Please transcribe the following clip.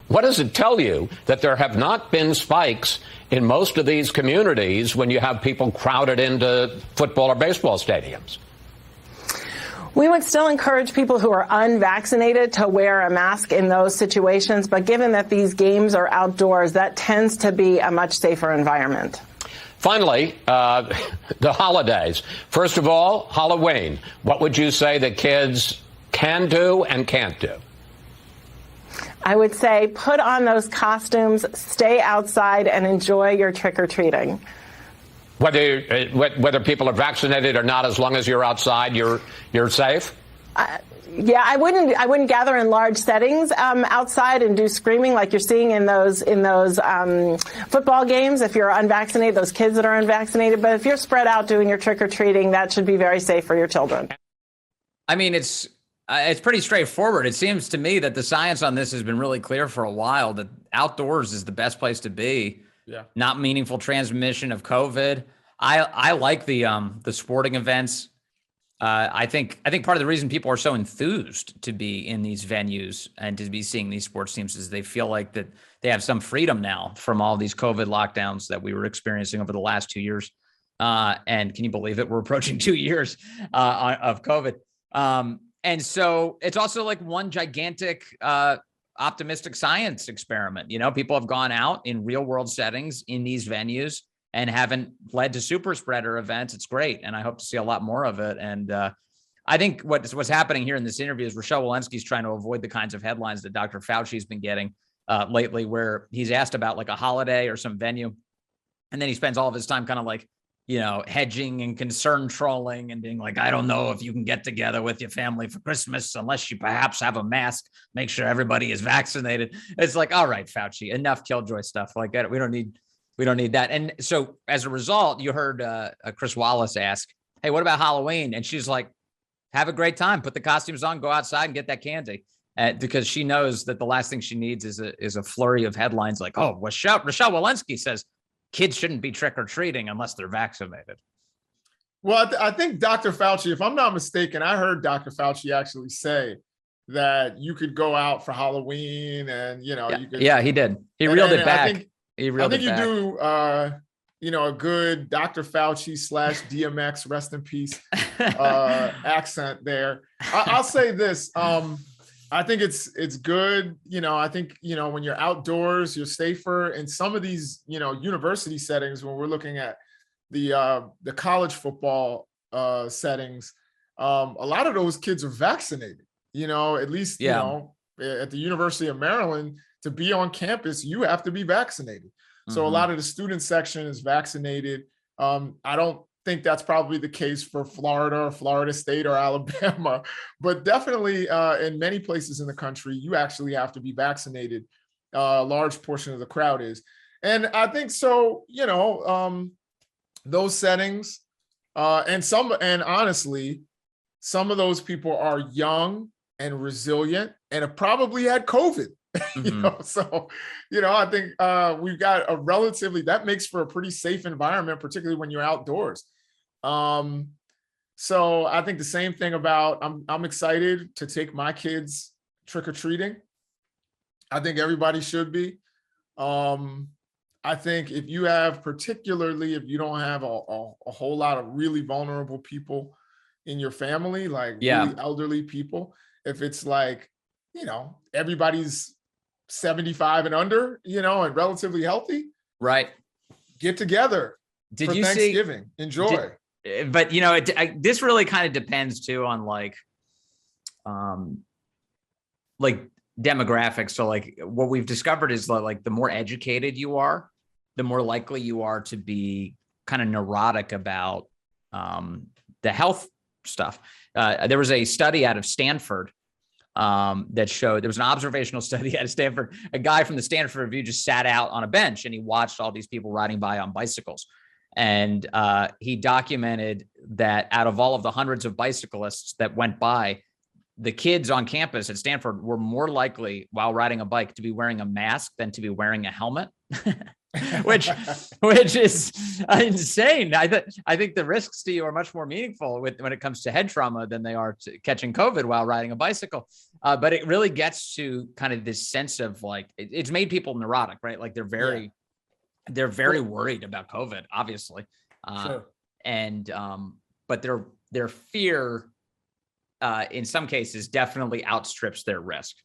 What does it tell you that there have not been spikes in most of these communities when you have people crowded into football or baseball stadiums? We would still encourage people who are unvaccinated to wear a mask in those situations, but given that these games are outdoors, that tends to be a much safer environment. Finally, the holidays. First of all, Halloween. What would you say that kids can do and can't do? I would say put on those costumes, stay outside, and enjoy your trick-or-treating. Whether people are vaccinated or not, as long as you're outside, you're safe? Yeah, I wouldn't gather in large settings outside and do screaming like you're seeing in those football games. If you're unvaccinated, those kids that are unvaccinated, but if you're spread out doing your trick or treating, that should be very safe for your children. I mean, it's pretty straightforward. It seems to me that the science on this has been really clear for a while. That outdoors is the best place to be. Yeah. Not meaningful transmission of COVID. I like the sporting events. I think part of the reason people are so enthused to be in these venues and to be seeing these sports teams is they feel like that they have some freedom now from all these COVID lockdowns that we were experiencing over the last 2 years. And can you believe it? We're approaching 2 years of COVID. And so it's also like one gigantic optimistic science experiment. You know, people have gone out in real world settings in these venues and haven't led to super spreader events. It's great. And I hope to see a lot more of it. And I think what's happening here in this interview is Rochelle Walensky's trying to avoid the kinds of headlines that Dr. Fauci's been getting lately, where he's asked about like a holiday or some venue. And then he spends all of his time kind of like, you know, hedging and concern trolling and being like, I don't know if you can get together with your family for Christmas unless you perhaps have a mask, make sure everybody is vaccinated. It's like, all right, Fauci, enough killjoy stuff like that. We don't need that. And so as a result, you heard Chris Wallace ask, hey, what about Halloween? And she's like, have a great time, put the costumes on, go outside and get that candy. Because she knows that the last thing she needs is a flurry of headlines like, oh, Rochelle Walensky says kids shouldn't be trick-or-treating unless they're vaccinated. Well, I think Dr. Fauci, if I'm not mistaken, I heard Dr. Fauci actually say that you could go out for Halloween and, you know, yeah, you could. Yeah, he did. He reeled it back. I think you do, you know, a good Dr. Fauci / DMX, rest in peace, accent there. I'll say this. I think it's good. You know, I think, you know, when you're outdoors, you're safer in some of these, you know, university settings. When we're looking at the college football settings, a lot of those kids are vaccinated, you know, at least, you know, at the University of Maryland, to be on campus, you have to be vaccinated. So a lot of the student section is vaccinated. I don't think that's probably the case for Florida or Florida State or Alabama, but definitely in many places in the country, you actually have to be vaccinated. A large portion of the crowd is. And I think so, you know, those settings and honestly, some of those people are young and resilient and have probably had COVID. You know, so, you know, I think we've got that makes for a pretty safe environment, particularly when you're outdoors. So I think the same thing about, I'm excited to take my kids trick-or-treating. I think everybody should be. I think if you don't have a whole lot of really vulnerable people in your family, like really elderly people, if it's like, you know, everybody's 75 and under, you know, and relatively healthy, right? Get together for Thanksgiving. Enjoy. But you know, this really kind of depends too on like demographics. So like what we've discovered is like the more educated you are, the more likely you are to be kind of neurotic about the health stuff. There was a study out of Stanford that showed, there was an observational study at Stanford. A guy from the Stanford Review just sat out on a bench and he watched all these people riding by on bicycles. And he documented that out of all of the hundreds of bicyclists that went by, the kids on campus at Stanford were more likely while riding a bike to be wearing a mask than to be wearing a helmet. which is insane. I think the risks to you are much more meaningful when it comes to head trauma than they are to catching COVID while riding a bicycle. But it really gets to kind of this sense of like, it's made people neurotic, right? Like they're very worried about COVID, obviously. Sure. And but their fear in some cases definitely outstrips their risk.